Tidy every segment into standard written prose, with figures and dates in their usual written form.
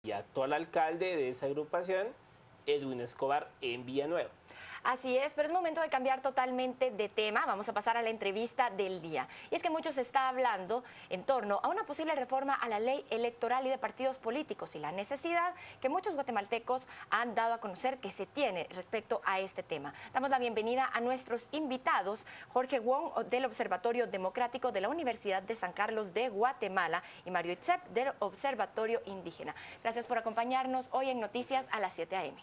y actual alcalde de esa agrupación, Edwin Escobar, en Villanueva. Así es, pero es momento de cambiar totalmente de tema. Vamos a pasar a la entrevista del día. Y es que mucho se está hablando en torno a una posible reforma a la ley electoral y de partidos políticos y la necesidad que muchos guatemaltecos han dado a conocer que se tiene respecto a este tema. Damos la bienvenida a nuestros invitados, Jorge Wong del Observatorio Democrático de la Universidad de San Carlos de Guatemala y Mario Itzep del Observatorio Indígena. Gracias por acompañarnos hoy en Noticias a las 7 a.m.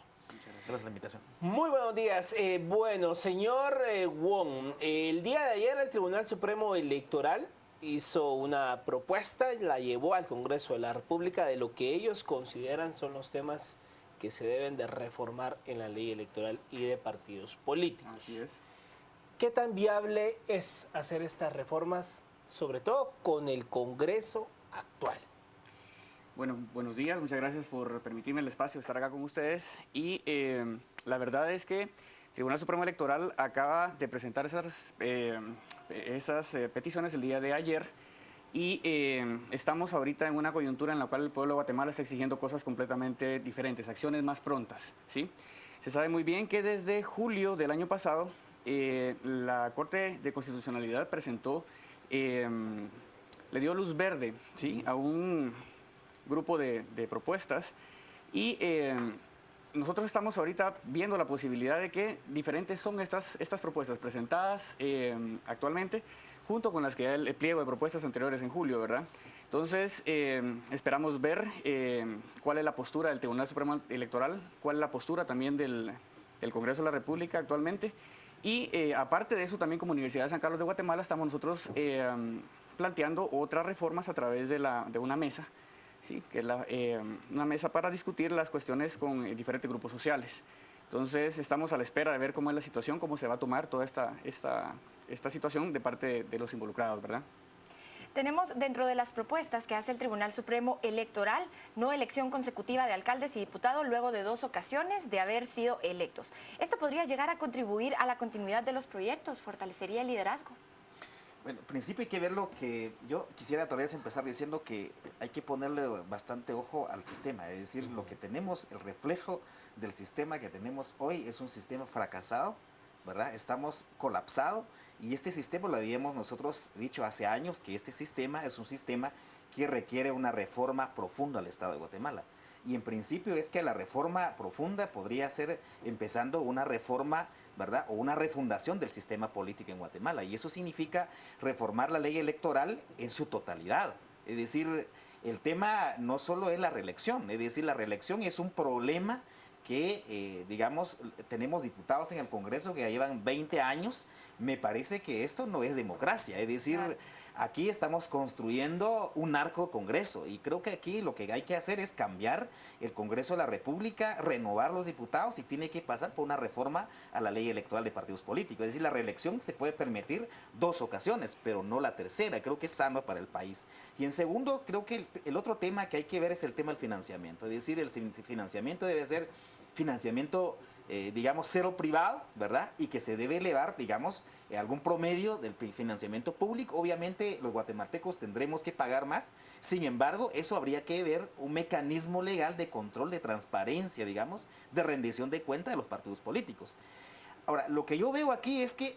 Gracias por la invitación. Muy buenos días. Bueno, señor Wong, el día de ayer el Tribunal Supremo Electoral hizo una propuesta y la llevó al Congreso de la República de lo que ellos consideran son los temas que se deben de reformar en la ley electoral y de partidos políticos. Así es. ¿Qué tan viable es hacer estas reformas, sobre todo con el Congreso actual? Bueno, buenos días, muchas gracias por permitirme el espacio de estar acá con ustedes. Y la verdad es que el Tribunal Supremo Electoral acaba de presentar esas peticiones el día de ayer y estamos ahorita en una coyuntura en la cual el pueblo de Guatemala está exigiendo cosas completamente diferentes, acciones más prontas, ¿sí? Se sabe muy bien que desde julio del año pasado la Corte de Constitucionalidad presentó, le dio luz verde, ¿sí?, a un grupo de propuestas y nosotros estamos ahorita viendo la posibilidad de que diferentes son estas propuestas presentadas actualmente junto con las que el pliego de propuestas anteriores en julio, ¿verdad? Entonces esperamos ver cuál es la postura del Tribunal Supremo Electoral, cuál es la postura también del Congreso de la República actualmente y aparte de eso también como Universidad de San Carlos de Guatemala estamos nosotros planteando otras reformas a través de una mesa. Sí, que es una mesa para discutir las cuestiones con diferentes grupos sociales. Entonces estamos a la espera de ver cómo es la situación, cómo se va a tomar toda esta situación de parte de los involucrados, ¿verdad? Tenemos dentro de las propuestas que hace el Tribunal Supremo Electoral, no elección consecutiva de alcaldes y diputados luego de 2 ocasiones de haber sido electos. Esto podría llegar a contribuir a la continuidad de los proyectos, fortalecería el liderazgo. Bueno, en principio hay que ver lo que yo quisiera todavía empezar diciendo que hay que ponerle bastante ojo al sistema, es decir, lo que tenemos, el reflejo del sistema que tenemos hoy es un sistema fracasado, ¿verdad? Estamos colapsados y este sistema lo habíamos nosotros dicho hace años que este sistema es un sistema que requiere una reforma profunda al Estado de Guatemala. Y en principio es que la reforma profunda podría ser empezando una reforma, ¿verdad? O una refundación del sistema político en Guatemala. Y eso significa reformar la ley electoral en su totalidad. Es decir, el tema no solo es la reelección, es decir, la reelección es un problema que, digamos, tenemos diputados en el Congreso que ya llevan 20 años. Me parece que esto no es democracia, es decir, aquí estamos construyendo un narco Congreso y creo que aquí lo que hay que hacer es cambiar el Congreso de la República, renovar los diputados y tiene que pasar por una reforma a la ley electoral de partidos políticos. Es decir, la reelección se puede permitir 2 ocasiones, pero no la tercera. Creo que es sano para el país. Y en segundo, creo que el otro tema que hay que ver es el tema del financiamiento. Es decir, el financiamiento debe ser financiamiento, digamos, cero privado, ¿verdad? Y que se debe elevar, digamos, algún promedio del financiamiento público. Obviamente los guatemaltecos tendremos que pagar más, sin embargo, eso habría que ver un mecanismo legal de control, de transparencia, digamos, de rendición de cuenta de los partidos políticos. Ahora, lo que yo veo aquí es que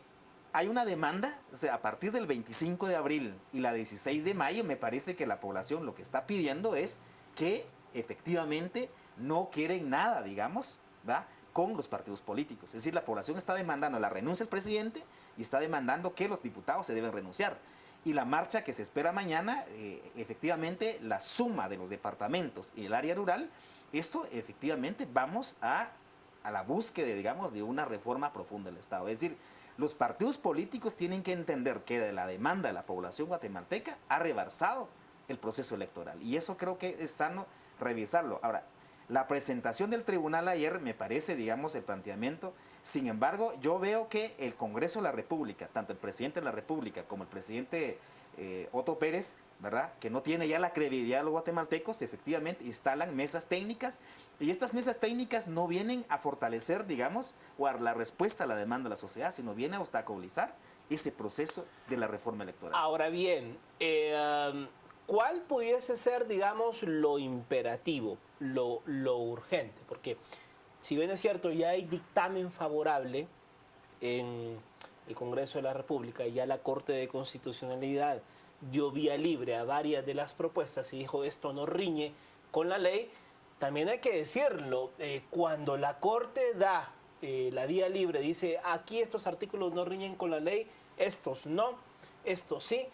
hay una demanda, o sea, a partir del 25 de abril y la 16 de mayo, me parece que la población lo que está pidiendo es que efectivamente no quieren nada, digamos, ¿verdad?, con los partidos políticos. Es decir, la población está demandando la renuncia del presidente y está demandando que los diputados se deben renunciar. Y la marcha que se espera mañana, efectivamente, la suma de los departamentos y el área rural, esto efectivamente vamos a la búsqueda, digamos, de una reforma profunda del Estado. Es decir, los partidos políticos tienen que entender que la demanda de la población guatemalteca ha rebasado el proceso electoral. Y eso creo que es sano revisarlo. Ahora, la presentación del tribunal ayer me parece, digamos, el planteamiento. Sin embargo, yo veo que el Congreso de la República, tanto el presidente de la República como el presidente Otto Pérez, ¿verdad?, que no tiene ya la credibilidad de los guatemaltecos, efectivamente instalan mesas técnicas y estas mesas técnicas no vienen a fortalecer, digamos, o a la respuesta a la demanda de la sociedad, sino vienen a obstaculizar ese proceso de la reforma electoral. Ahora bien, ¿cuál pudiese ser, digamos, lo imperativo, lo urgente? Porque si bien es cierto, ya hay dictamen favorable en el Congreso de la República y ya la Corte de Constitucionalidad dio vía libre a varias de las propuestas y dijo esto no riñe con la ley, también hay que decirlo, cuando la Corte da la vía libre, dice aquí estos artículos no riñen con la ley, estos no, estos sí,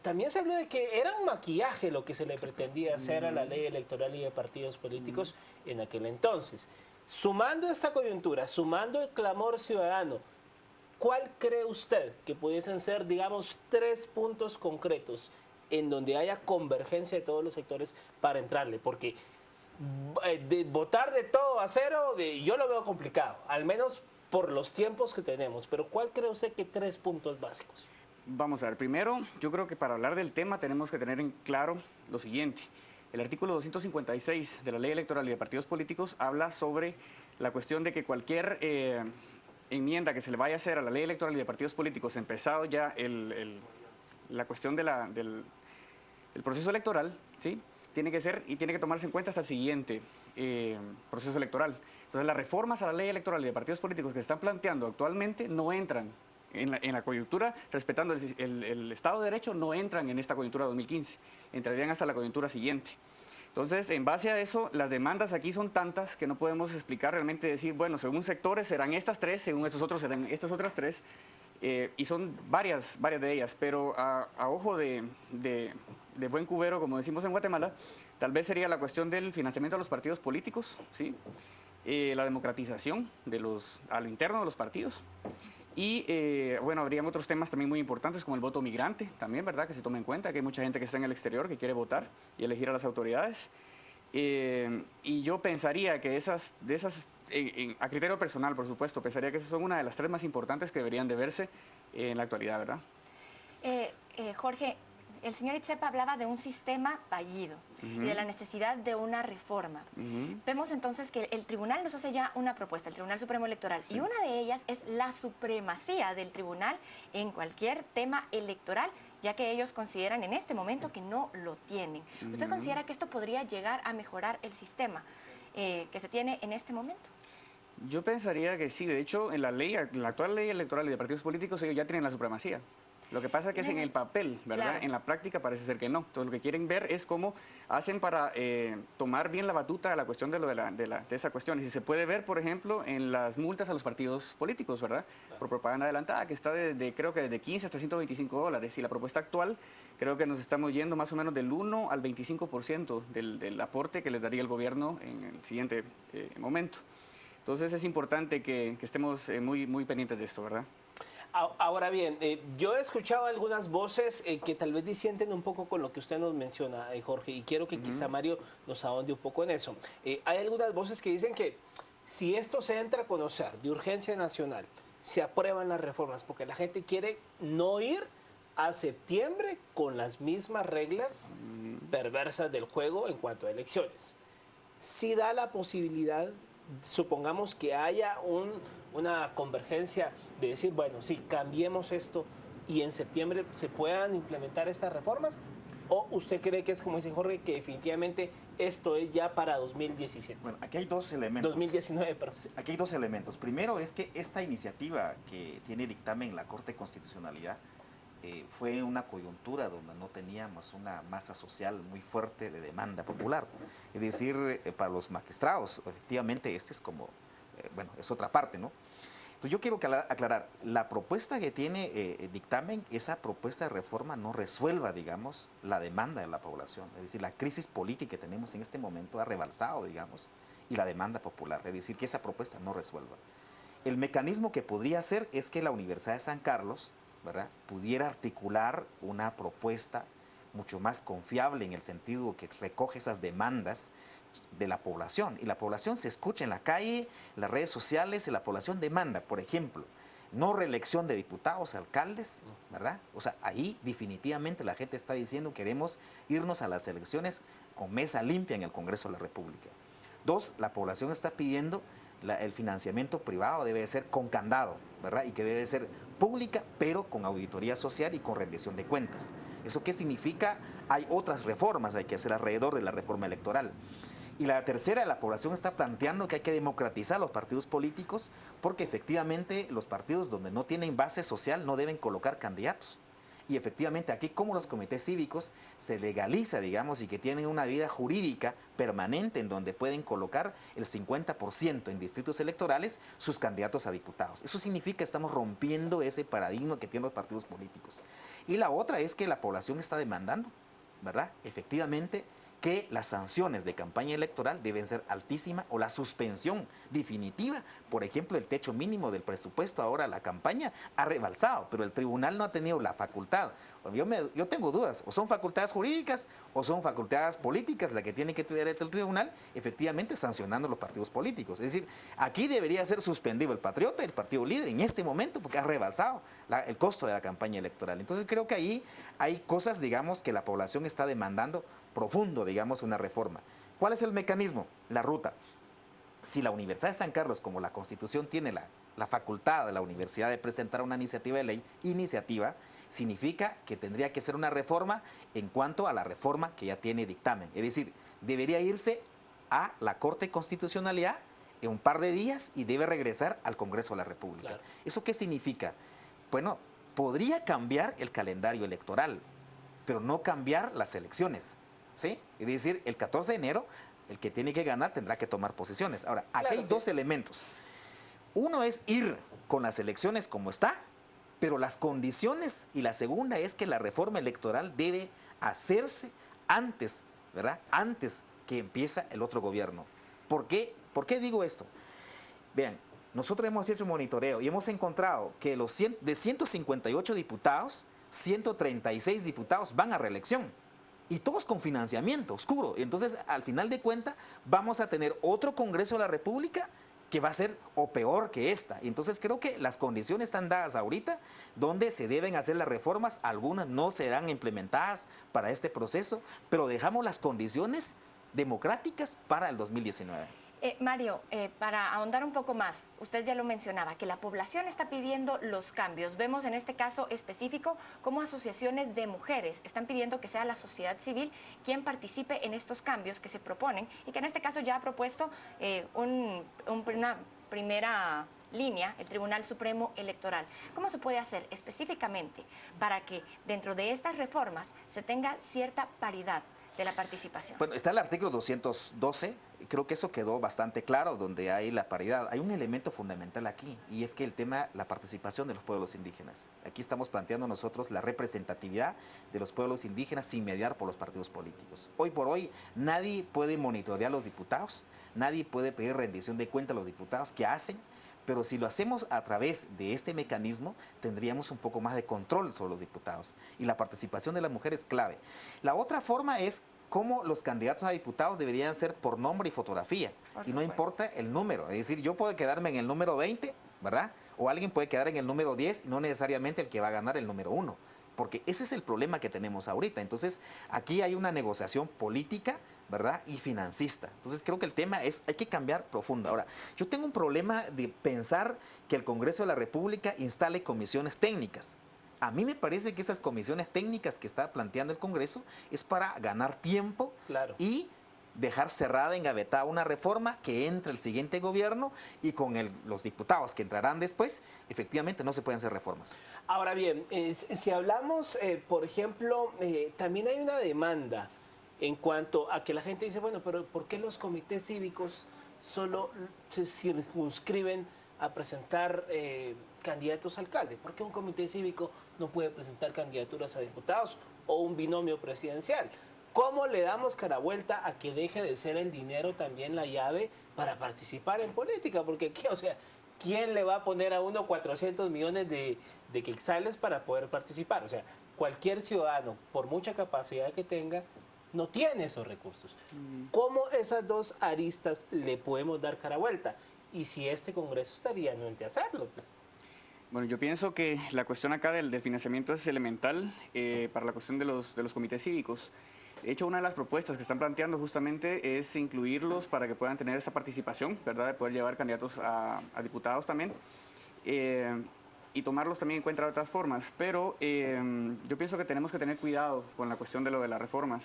también se habló de que era un maquillaje lo que se le pretendía hacer a la ley electoral y de partidos políticos en aquel entonces. Sumando esta coyuntura, sumando el clamor ciudadano, ¿cuál cree usted que pudiesen ser, digamos, 3 puntos concretos en donde haya convergencia de todos los sectores para entrarle? Porque votar de todo a cero, yo lo veo complicado, al menos por los tiempos que tenemos. Pero ¿cuál cree usted que 3 puntos básicos? Vamos a ver, primero, yo creo que para hablar del tema tenemos que tener en claro lo siguiente. El artículo 256 de la Ley Electoral y de Partidos Políticos habla sobre la cuestión de que cualquier enmienda que se le vaya a hacer a la Ley Electoral y de Partidos Políticos, empezado ya la cuestión del proceso electoral, ¿sí? Tiene que ser y tiene que tomarse en cuenta hasta el siguiente proceso electoral. Entonces, las reformas a la Ley Electoral y de Partidos Políticos que se están planteando actualmente no entran en la coyuntura, respetando el Estado de Derecho, no entran en esta coyuntura 2015, entrarían hasta la coyuntura siguiente. Entonces, en base a eso, las demandas aquí son tantas que no podemos explicar realmente, decir, bueno, según sectores serán estas 3, según estos otros serán estas otras 3, y son varias de ellas, pero a ojo de buen cubero, como decimos en Guatemala, tal vez sería la cuestión del financiamiento a los partidos políticos, ¿sí? La democratización a lo interno de los partidos. Y bueno, habrían otros temas también muy importantes como el voto migrante, también, ¿verdad? Que se tome en cuenta que hay mucha gente que está en el exterior que quiere votar y elegir a las autoridades. Y yo pensaría que a criterio personal, por supuesto, pensaría que esas son una de las 3 más importantes que deberían de verse en la actualidad, ¿verdad? Jorge, el señor Itzepa hablaba de un sistema fallido y de la necesidad de una reforma. Vemos entonces que el tribunal nos hace ya una propuesta, el Tribunal Supremo Electoral, y una de ellas es la supremacía del tribunal en cualquier tema electoral, ya que ellos consideran en este momento que no lo tienen. ¿Usted considera que esto podría llegar a mejorar el sistema que se tiene en este momento? Yo pensaría que sí. De hecho, en la actual ley electoral y de partidos políticos, ellos ya tienen la supremacía. Lo que pasa es que es en el papel, ¿verdad? Claro. En la práctica parece ser que no. Entonces, lo que quieren ver es cómo hacen para tomar bien la batuta de la cuestión de esa cuestión. Y si se puede ver, por ejemplo, en las multas a los partidos políticos, ¿verdad? Por propaganda adelantada, que está creo que desde 15 hasta $125. Y la propuesta actual, creo que nos estamos yendo más o menos del 1 al 25% del aporte que les daría el gobierno en el siguiente momento. Entonces, es importante que estemos muy pendientes de esto, ¿verdad? Ahora bien, yo he escuchado algunas voces que tal vez disienten un poco con lo que usted nos menciona, Jorge, y quiero que quizá Mario nos ahonde un poco en eso. Hay algunas voces que dicen que si esto se entra a conocer de urgencia nacional, se aprueban las reformas, porque la gente quiere no ir a septiembre con las mismas reglas perversas del juego en cuanto a elecciones. Si da la posibilidad, supongamos que haya una convergencia de decir, bueno, sí, cambiemos esto y en septiembre se puedan implementar estas reformas, ¿o usted cree que es como dice Jorge, que definitivamente esto es ya para 2017? Bueno, aquí hay 2 elementos. 2019, perdón. Aquí hay 2 elementos. Primero es que esta iniciativa que tiene dictamen en la Corte de Constitucionalidad fue una coyuntura donde no teníamos una masa social muy fuerte de demanda popular. Es decir, para los magistrados, efectivamente, este es como, bueno, es otra parte, ¿no? Entonces yo quiero aclarar, la propuesta que tiene dictamen, esa propuesta de reforma no resuelva, digamos, la demanda de la población. Es decir, la crisis política que tenemos en este momento ha rebalsado, digamos, y la demanda popular. Es decir, que esa propuesta no resuelva. El mecanismo que podría hacer es que la Universidad de San Carlos, ¿verdad?, pudiera articular una propuesta mucho más confiable en el sentido que recoge esas demandas de la población, y la población se escucha en la calle, las redes sociales, y la población demanda, por ejemplo, no reelección de diputados, alcaldes, ¿verdad? O sea, ahí definitivamente la gente está diciendo queremos irnos a las elecciones con mesa limpia en el Congreso de la República. 2, la población está pidiendo el financiamiento privado debe ser con candado, ¿verdad? Y que debe ser pública, pero con auditoría social y con rendición de cuentas. ¿Eso qué significa? Hay otras reformas hay que hacer alrededor de la reforma electoral. Y la tercera, la población está planteando que hay que democratizar los partidos políticos porque efectivamente los partidos donde no tienen base social no deben colocar candidatos. Y efectivamente aquí como los comités cívicos se legaliza, digamos, y que tienen una vida jurídica permanente en donde pueden colocar el 50% en distritos electorales sus candidatos a diputados. Eso significa que estamos rompiendo ese paradigma que tienen los partidos políticos. Y la otra es que la población está demandando, ¿verdad? Efectivamente, que las sanciones de campaña electoral deben ser altísimas o la suspensión definitiva. Por ejemplo, el techo mínimo del presupuesto ahora la campaña ha rebalsado, pero el tribunal no ha tenido la facultad. Yo tengo dudas, o son facultades jurídicas o son facultades políticas la que tiene que tener el tribunal, efectivamente sancionando los partidos políticos. Es decir, aquí debería ser suspendido el Patriota, el Partido Líder, en este momento, porque ha rebalsado el costo de la campaña electoral. Entonces creo que ahí hay cosas, digamos, que la población está demandando profundo, digamos, una reforma. ¿Cuál es el mecanismo? La ruta. Si la Universidad de San Carlos, como la Constitución tiene la facultad de la universidad de presentar una iniciativa de ley, significa que tendría que ser una reforma en cuanto a la reforma que ya tiene dictamen. Es decir, debería irse a la Corte de Constitucionalidad en un par de días y debe regresar al Congreso de la República. Claro. ¿Eso qué significa? Bueno, podría cambiar el calendario electoral, pero no cambiar las elecciones. ¿Sí? Es decir, el 14 de enero, el que tiene que ganar tendrá que tomar posiciones. Ahora, aquí hay dos elementos. Uno es ir con las elecciones como está, pero las condiciones, y la segunda es que la reforma electoral debe hacerse antes, ¿verdad? Antes que empiece el otro gobierno. ¿Por qué? ¿Por qué digo esto? Vean, nosotros hemos hecho un monitoreo y hemos encontrado que de 158 diputados, 136 diputados van a reelección. Y todos con financiamiento oscuro. Entonces, al final de cuentas, vamos a tener otro Congreso de la República que va a ser o peor que esta. Entonces, creo que las condiciones están dadas ahorita donde se deben hacer las reformas. Algunas no serán implementadas para este proceso, pero dejamos las condiciones democráticas para el 2019. Mario, para ahondar un poco más, usted ya lo mencionaba, que la población está pidiendo los cambios. Vemos en este caso específico cómo asociaciones de mujeres están pidiendo que sea la sociedad civil quien participe en estos cambios que se proponen y que en este caso ya ha propuesto una primera línea, el Tribunal Supremo Electoral. ¿Cómo se puede hacer específicamente para que dentro de estas reformas se tenga cierta paridad de la participación? Bueno, está el artículo 212, creo que eso quedó bastante claro, donde hay la paridad. Hay un elemento fundamental aquí, y es que el tema, la participación de los pueblos indígenas. Aquí estamos planteando nosotros la representatividad de los pueblos indígenas sin mediar por los partidos políticos. Hoy por hoy, nadie puede monitorear a los diputados, nadie puede pedir rendición de cuenta a los diputados que hacen, pero si lo hacemos a través de este mecanismo, tendríamos un poco más de control sobre los diputados. Y la participación de la mujer es clave. La otra forma es cómo los candidatos a diputados deberían ser por nombre y fotografía. Y no importa el número. Es decir, yo puedo quedarme en el número 20, ¿verdad? O alguien puede quedar en el número 10 y no necesariamente el que va a ganar el número 1. Porque ese es el problema que tenemos ahorita. Entonces, aquí hay una negociación política, ¿verdad? Y financista. Entonces, creo que el tema es, hay que cambiar profundo. Ahora, yo tengo un problema de pensar que el Congreso de la República instale comisiones técnicas. A mí me parece que esas comisiones técnicas que está planteando el Congreso es para ganar tiempo y dejar cerrada, engavetada una reforma que entre el siguiente gobierno y con los diputados que entrarán después, efectivamente no se pueden hacer reformas. Ahora bien, si hablamos, por ejemplo, también hay una demanda en cuanto a que la gente dice, bueno, pero ¿por qué los comités cívicos solo se circunscriben a presentar candidatos a alcalde? ¿Por qué un comité cívico no puede presentar candidaturas a diputados o un binomio presidencial? ¿Cómo le damos cara vuelta a que deje de ser el dinero también la llave para participar en política? Porque, o sea, ¿quién le va a poner a uno 400 millones de quetzales para poder participar? O sea, cualquier ciudadano, por mucha capacidad que tenga, no tiene esos recursos. ¿Cómo esas dos aristas le podemos dar cara vuelta? Y si este Congreso estaría anuente a hacerlo, pues. Bueno, yo pienso que la cuestión acá del financiamiento es elemental para la cuestión de los comités cívicos. De hecho, una de las propuestas que están planteando justamente es incluirlos para que puedan tener esa participación, ¿verdad? De poder llevar candidatos a diputados también. y tomarlos también en cuenta de otras formas, pero yo pienso que tenemos que tener cuidado con la cuestión de lo de las reformas,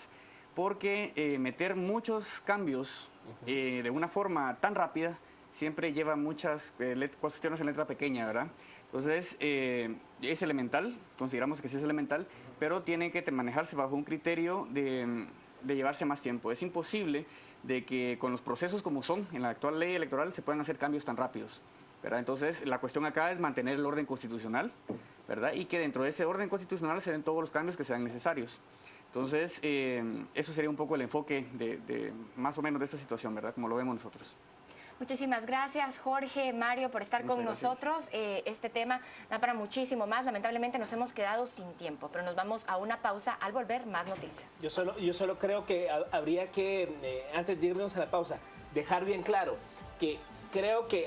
porque meter muchos cambios de una forma tan rápida siempre lleva muchas cuestiones en letra pequeña, ¿verdad? Entonces, es elemental, consideramos que sí es elemental, pero tiene que manejarse bajo un criterio de llevarse más tiempo. Es imposible de que con los procesos como son en la actual ley electoral se puedan hacer cambios tan rápidos, ¿verdad? Entonces, la cuestión acá es mantener el orden constitucional, ¿verdad? Y que dentro de ese orden constitucional se den todos los cambios que sean necesarios. Entonces, eso sería un poco el enfoque de más o menos de esta situación, ¿verdad? Como lo vemos nosotros. Muchísimas gracias, Jorge, Mario, por estar con nosotros. Este tema da para muchísimo más. Lamentablemente nos hemos quedado sin tiempo, pero nos vamos a una pausa. Al volver, más noticias. Yo solo creo que habría que, antes de irnos a la pausa, dejar bien claro que creo que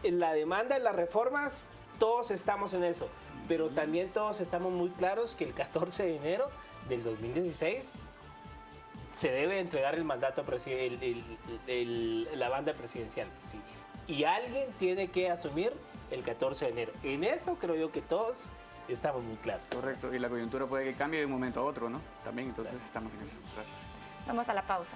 en la demanda de las reformas todos estamos en eso, pero también todos estamos muy claros que el 14 de enero del 2016 se debe entregar el mandato la banda presidencial, ¿sí? Y alguien tiene que asumir el 14 de enero. En eso creo yo que todos estamos muy claros. Correcto, y la coyuntura puede que cambie de un momento a otro, ¿no? También, entonces estamos en eso. Gracias. Vamos a la pausa.